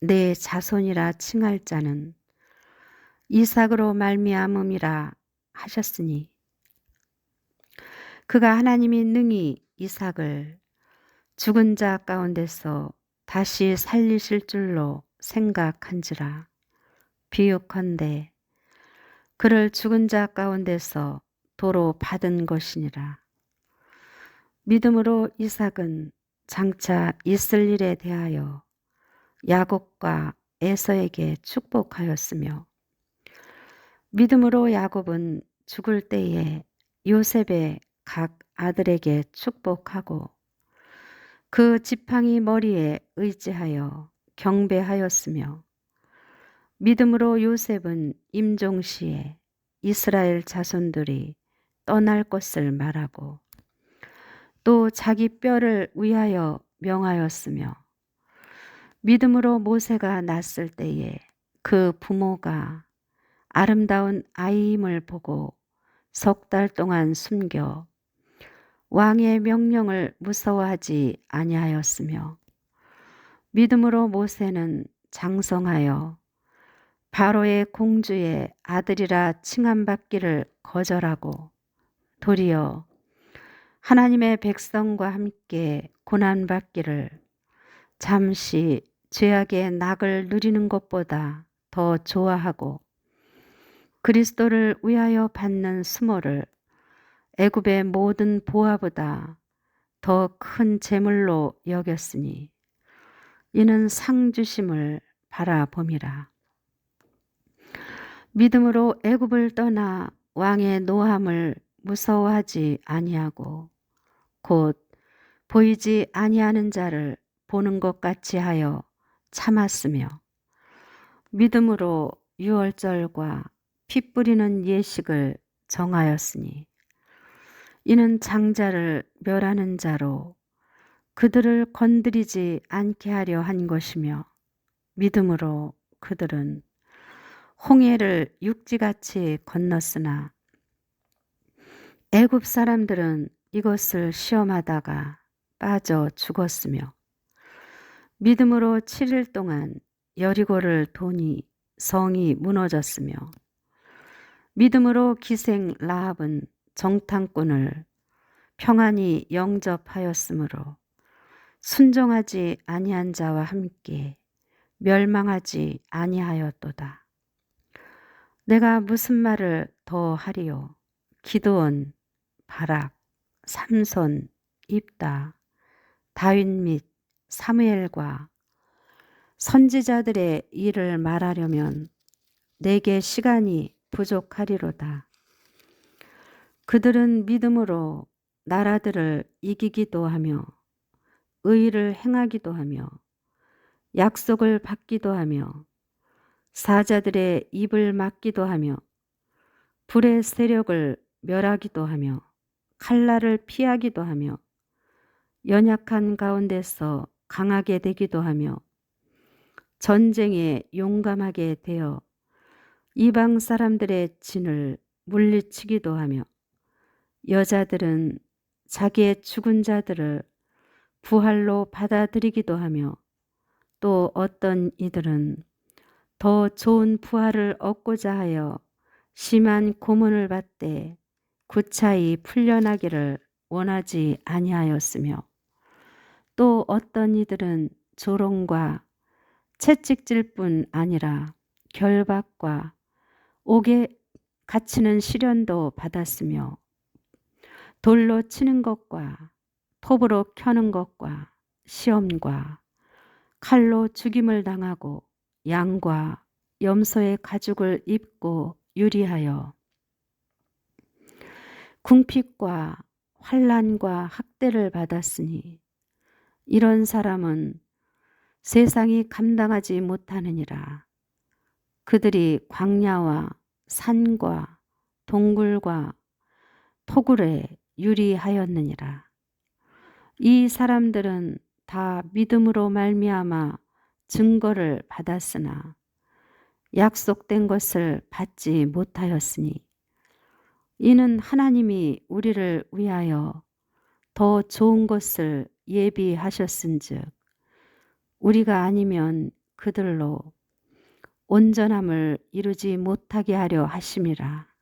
Speaker 1: 내 자손이라 칭할 자는 이삭으로 말미암음이라 하셨으니 그가 하나님이 능히 이삭을 죽은 자 가운데서 다시 살리실 줄로 생각한지라. 비유컨대 그를 죽은 자 가운데서 도로 받은 것이니라. 믿음으로 이삭은 장차 있을 일에 대하여 야곱과 에서에게 축복하였으며 믿음으로 야곱은 죽을 때에 요셉의 각 아들에게 축복하고 그 지팡이 머리에 의지하여 경배하였으며 믿음으로 요셉은 임종시에 이스라엘 자손들이 떠날 것을 말하고 또 자기 뼈를 위하여 명하였으며 믿음으로 모세가 낳았을 때에 그 부모가 아름다운 아이임을 보고 석 달 동안 숨겨 왕의 명령을 무서워하지 아니하였으며 믿음으로 모세는 장성하여 바로의 공주의 아들이라 칭함받기를 거절하고 도리어 하나님의 백성과 함께 고난받기를 잠시 죄악의 낙을 누리는 것보다 더 좋아하고 그리스도를 위하여 받는 수모를 애굽의 모든 보화보다 더 큰 재물로 여겼으니 이는 상 주심을 바라봄이라. 믿음으로 애굽을 떠나 왕의 노함을 무서워하지 아니하고 곧 보이지 아니하는 자를 보는 것 같이 하여 참았으며 믿음으로 유월절과 피 뿌리는 예식을 정하였으니 이는 장자를 멸하는 자로 그들을 건드리지 않게 하려 한 것이며 믿음으로 그들은 홍해를 육지같이 건넜으나 애굽 사람들은 이것을 시험하다가 빠져 죽었으며 믿음으로 7일 동안 여리고를 도니 성이 무너졌으며 믿음으로 기생 라합은 정탐꾼을 평안히 영접하였으므로 순종하지 아니한 자와 함께 멸망하지 아니하였도다. 내가 무슨 말을 더 하리요? 기드온, 바락, 삼손, 입다, 다윗 및 사무엘과 선지자들의 일을 말하려면 내게 시간이 부족하리로다. 그들은 믿음으로 나라들을 이기기도 하며 의를 행하기도 하며 약속을 받기도 하며 사자들의 입을 막기도 하며 불의 세력을 멸하기도 하며 칼날을 피하기도 하며 연약한 가운데서 강하게 되기도 하며 전쟁에 용감하게 되어 이방 사람들의 진을 물리치기도 하며 여자들은 자기의 죽은 자들을 부활로 받아들이기도 하며 또 어떤 이들은 더 좋은 부활을 얻고자 하여 심한 고문을 받되 구차히 풀려나기를 원하지 아니하였으며 또 어떤 이들은 조롱과 채찍질 뿐 아니라 결박과 옥에 갇히는 시련도 받았으며 돌로 치는 것과 톱으로 켜는 것과 시험과 칼로 죽임을 당하고 양과 염소의 가죽을 입고 유리하여 궁핍과 환난과 학대를 받았으니 이런 사람은 세상이 감당하지 못하느니라. 그들이 광야와 산과 동굴과 토굴에 유리하였느니라. 이 사람들은 다 믿음으로 말미암아 증거를 받았으나 약속된 것을 받지 못하였으니 이는 하나님이 우리를 위하여 더 좋은 것을 예비하셨은즉 우리가 아니면 그들로 온전함을 이루지 못하게 하려 하심이라.